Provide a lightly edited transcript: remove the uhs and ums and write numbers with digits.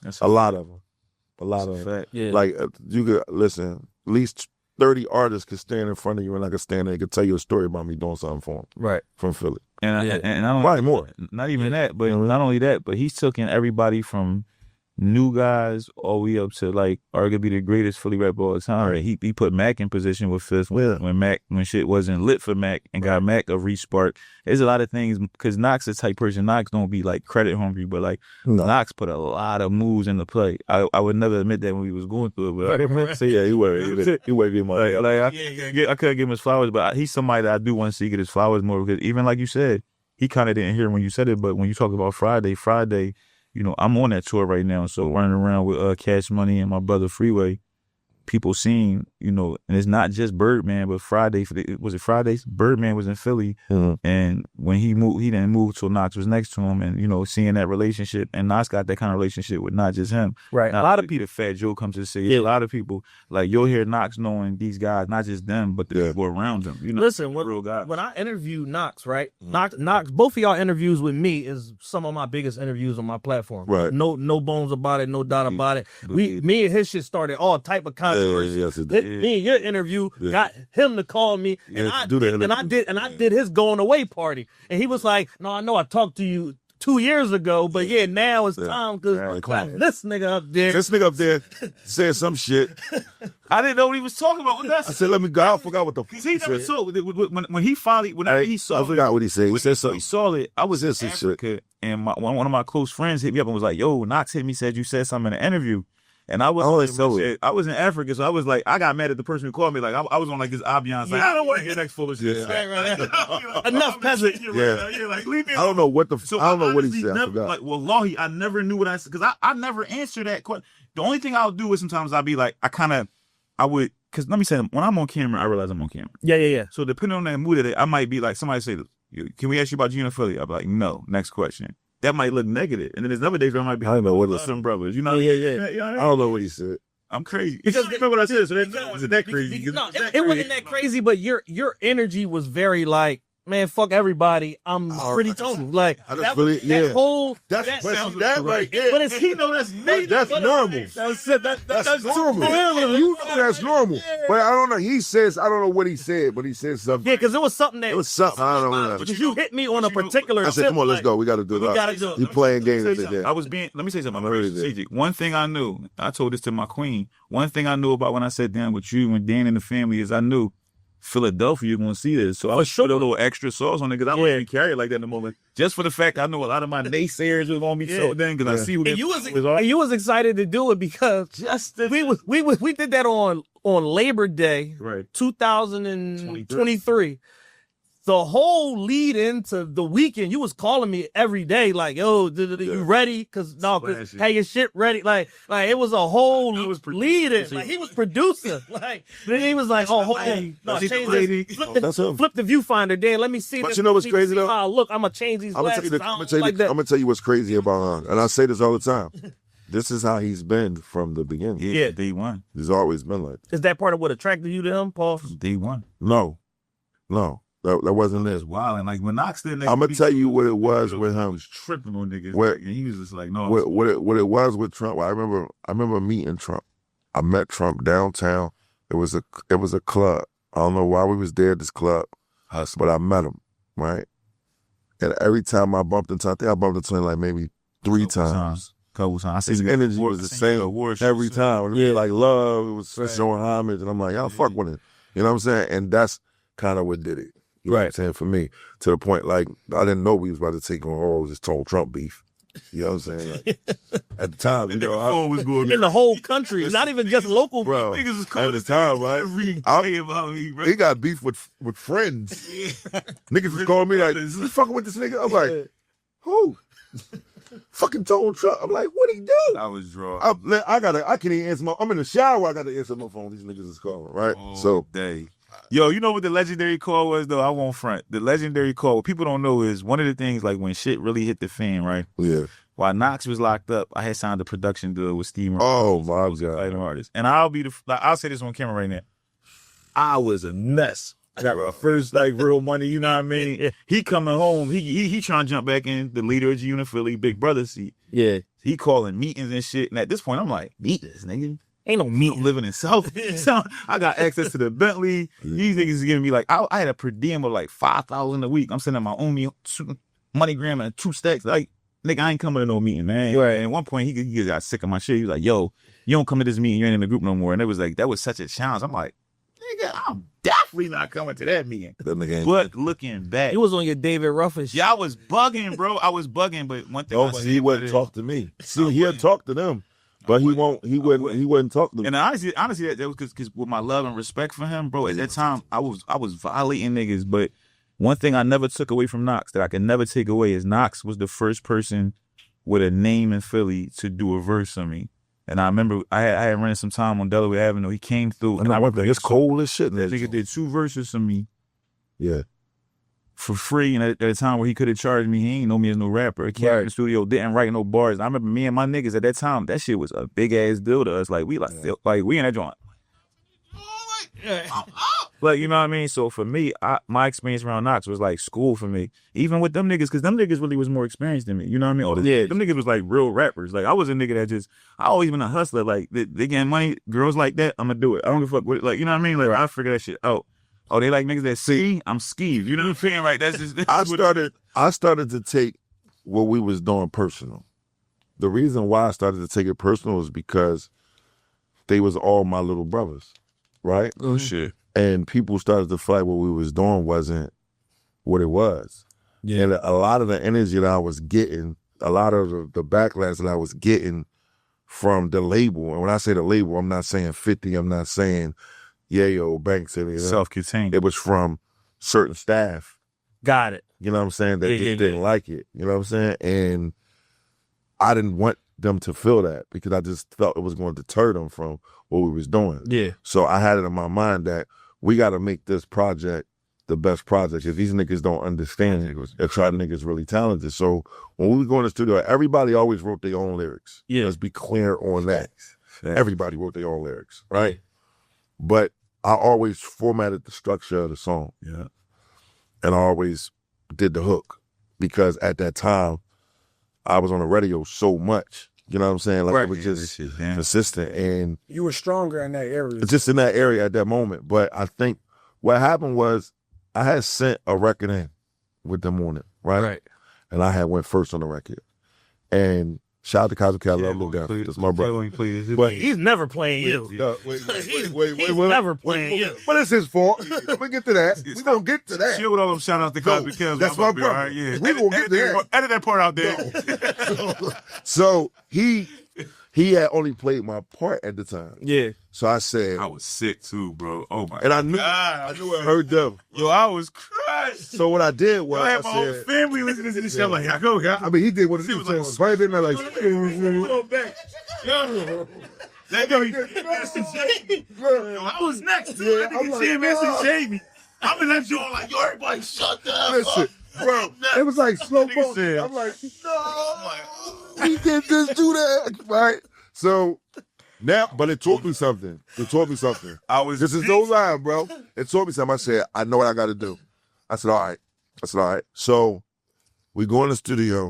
That's A lot of them. A lot of them. Yeah. Like, you could, listen, at least 30 artists could stand in front of you and I could stand there and could tell you a story about me doing something for them. Right. From Philly. And I don't, probably more. Not even that, but not only that, but he's taking everybody from new guys all the way up to like arguably the greatest Philly rapper of all time. Right. He put Mac in position with Fifth when shit wasn't lit for Mac and got Mac a respark. There's a lot of things because Knox is the type person. Knox don't be like credit hungry, but like Knox put a lot of moves into play. I would never admit that when we was going through it, but so yeah, he would give my I couldn't give him his flowers, but he's somebody that I do want to see get his flowers more because even like you said, he kind of didn't hear when you said it, but when you talk about Friday. You know, I'm on that tour right now, so running around with Cash Money and my brother Freeway, people seeing, you know, and it's not just Birdman, but Friday, was it Fridays? Birdman was in Philly, and when he moved, he didn't move till Knox was next to him, and, you know, seeing that relationship, and Knox got that kind of relationship with not just him. Right. Now, a lot of people, Fat Joe comes to say, a lot of people, like, you'll hear Knox knowing these guys, not just them, but the people around them. You know, listen, when I interview Knox, right? Knox, both of y'all interviews with me is some of my biggest interviews on my platform. Right. No bones about it, no doubt about it. Me and his shit started all type of content. Yes, it did. Me and your interview got him to call me, and I did his going away party, and he was like, "No, I know I talked to you 2 years ago, but yeah, now it's time because this nigga up there said some shit. I didn't know what he was talking about. I said, let me go. I forgot what the fuck he never saw when he finally he saw. I forgot what he said. He said something. He saw it. I was in Africa, and one of my close friends hit me up and was like, "Yo, Knox hit me, said you said something in an interview." And I was I was in Africa, so I was like, I got mad at the person who called me. Like I was on like this ambiance, like I don't want to hear that foolishness. Enough peasant. Like leave me. I don't know what the. I don't know what he said. I forgot. Like, wallahi, I never knew what I said because I never answered that question. The only thing I'll do is sometimes I'll be like, I would, because let me say, when I'm on camera, I realize I'm on camera. Yeah. So depending on that mood, I might be like, somebody say, can we ask you about Gina Philly? I'll be like, no. Next question. That might look negative. And then there's other days where I might be, I don't know what some brothers, you know? Yeah. I don't know what he said. I'm crazy. Because remember what I said, so that wasn't that crazy. No, it wasn't that crazy, but your energy was very like, man, fuck everybody. I'm pretty total. Like that whole that's right. But it's that's normal. That's normal. You know that's normal. But I don't know. He says I don't know what he said, but he said something. Yeah, because it was something that it was something. I don't know. Because you hit me on a particular. I said, come on, let's go. We got to do that. We got to do it. You playing games. I was being. Let me say something. I'm very strategic. One thing I knew. I told this to my queen. One thing I knew about when I sat down with you and Dan and the family is I knew Philadelphia, you're going to see this. So I was put a little extra sauce on it because I wouldn't even carry it like that in the moment. Just for the fact I know a lot of my naysayers were going to be so then because I see what you was excited to do it because we did that on Labor Day, 2023. The whole lead into the weekend, you was calling me every day, like, "Yo, you ready? Cause have your shit ready." Like it was a whole lead in. Like he was producer. Like then he was like, "Oh, hold on, no, change this. Flip the viewfinder, Dan. Let me see." But you know what's crazy though? Look, I'm gonna change these. I'm gonna tell you what's crazy about him, and I say this all the time. This is how he's been from the beginning. Yeah, day one. He's always been like that. Is that part of what attracted you to him, Paul? Day one. No. That wasn't this. Wow, and like when Knox did, I'm gonna tell you what it was with him. He was tripping on niggas, and he was just like, no. What it was with Trump. I remember meeting Trump. I met Trump downtown. It was a club. I don't know why we was there at this club, but I met him, right? And every time I bumped into him, I think I bumped into him like maybe three times. Couple times. His energy was the same every time. Yeah, like love. It was showing homage, and I'm like, y'all fuck with it. You know what I'm saying? And that's kind of what did it. You know what I'm saying? For me, to the point, like, I didn't know we was about to take on this total Trump beef. You know what I'm saying? Like, at the time, you know, I was going in the whole country, not even just local. Bro, at the time, right? He got beef with friends. Niggas was calling me like, you fucking with this nigga? I'm like, who? Fucking Donald Trump. I'm like, what'd he do? I was drawn. I can't even answer I'm in the shower. I got to answer my phone. These niggas is calling, right? Yo, you know what the legendary call was, though? I won't front. The legendary call, what people don't know is one of the things, like, when shit really hit the fan, right? Yeah. While Knox was locked up, I had signed a production deal with Steve Murray. Oh, my God. Artist. And I'll say this on camera right now. I was a mess. I got my first like real money, you know what I mean? He coming home, he trying to jump back in the leader of G-Unit Philly, big brother seat. Yeah. He calling meetings and shit. And at this point, I'm like, meetings, nigga. Ain't no meat. I'm living in South. So I got access to the Bentley. These niggas is giving me like, I had a per diem of like $5,000 a week. I'm sending my own MoneyGram and 2 stacks. Like, nigga, I ain't coming to no meeting, man. Right. And at one point, he got sick of my shit. He was like, yo, you don't come to this meeting, you ain't in the group no more. And it was like, that was such a challenge. I'm like, nigga, I'm definitely not coming to that meeting. But looking back, he was on your David Ruffin shit. Yeah, I was bugging, bro. I was bugging, but one thing but he wouldn't talk to me. See, he'll talk to them, but he wouldn't talk to them. And honestly, that was because with my love and respect for him, bro. At that time, I was violating niggas. But one thing I never took away from Knox that I can never take away is Knox was the first person with a name in Philly to do a verse on me. And I remember I had running some time on Delaware Avenue. He came through. And I went there. It's cold as shit. That nigga did 2 verses on me. Yeah. For free. And at a time where he could have charged me, he ain't know me as no rapper. A cat in the studio didn't write no bars. I remember me and my niggas at that time, that shit was a big ass deal to us. Like we we in that joint. Like, you know what I mean? So for me, my experience around Knox was like school for me. Even with them niggas, because them niggas really was more experienced than me. You know what I mean? Them niggas was like real rappers. Like I was a nigga that I always been a hustler. Like they getting money, girls like that, I'm gonna do it. I don't give a fuck with it. Like, you know what I mean? Like I figure that shit out. Oh, they like niggas that ski? I'm skeeved. You know what I'm saying? Right? That's just I started to take what we was doing personal. The reason why I started to take it personal was because they was all my little brothers. Right? Oh shit. And people started to feel like what we was doing wasn't what it was. Yeah. And a lot of the energy that I was getting, a lot of the backlash that I was getting from the label, and when I say the label, I'm not saying 50, I'm not saying Yayo, Banks, self-contained. It was from certain staff. Got it. You know what I'm saying? That didn't like it. You know what I'm saying? And I didn't want them to feel that because I just felt it was going to deter them from what we was doing. Yeah. So I had it in my mind that we got to make this project the best project because these niggas don't understand it. They're trying niggas really talented. So when we go in the studio, everybody always wrote their own lyrics. Yeah. Let's be clear on that. Everybody wrote their own lyrics, right? But I always formatted the structure of the song. Yeah. And I always did the hook because at that time, I was on the radio so much. You know what I'm saying? Like it was just consistent. And you were stronger in that area. Just in that area at that moment. But I think what happened was I had sent a record in with them on it, right? And I had went first on the record. And shout out to Cosmo I love Lil Guy. That's my brother. But he's never playing you. Wait. He's never playing you. But it's his fault. We get to that. We gonna get to that. Chill with all them shout out to Cosmo Kells. That's my brother. Right? Yeah. We gonna get to that. Edit that part out there. So he had only played my part at the time. Yeah. So I said I was sick too, bro. Oh my and I God. knew I heard them. Yo, I was crushed. So what I did was I had my whole family listening to this shit. I'm like, I go, guy. I mean, he did what he was like, right there, like, I was next to it. I think CMS shade me. I'm in that joint like, yo, everybody shut down. Listen, bro, it was like slow motion. I'm like, no, he did this, do that, right? So now, but it taught me something. This is no lie, bro. It taught me something. I said, I know what I got to do. I said, all right. So we go in the studio.